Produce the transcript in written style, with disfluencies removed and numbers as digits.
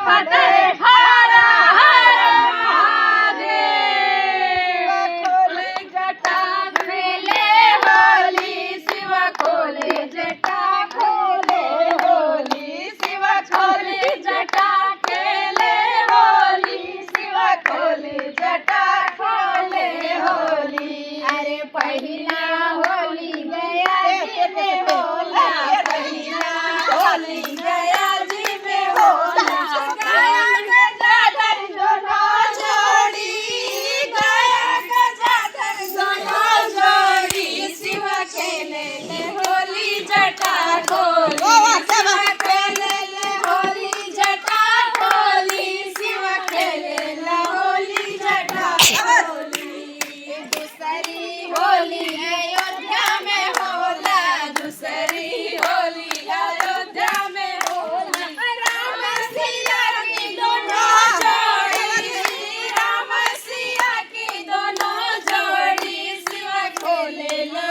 फटे हर हर महादेव खोले जटा खेले होली शिव खोले जटा खोले होली शिव खोले जटा खेले होली शिव खोले जटा खोले होली अरे पहिला होली गया जी में होला पहिला होली गया जी में होला गया गजाधर दोनों जोड़ी गया गजाधर दोनों जोड़ी शिव खेले ले होली जटा खोली शिव खेले ले होली जटा खोली शिव खेले ले होली जटा खोली दूसरी होली अयोध्या में होला दूसरी होली अयोध्या में होला राम सिया की दोनों जोड़ी राम सिया की दोनों जोड़ी शिव खेले ले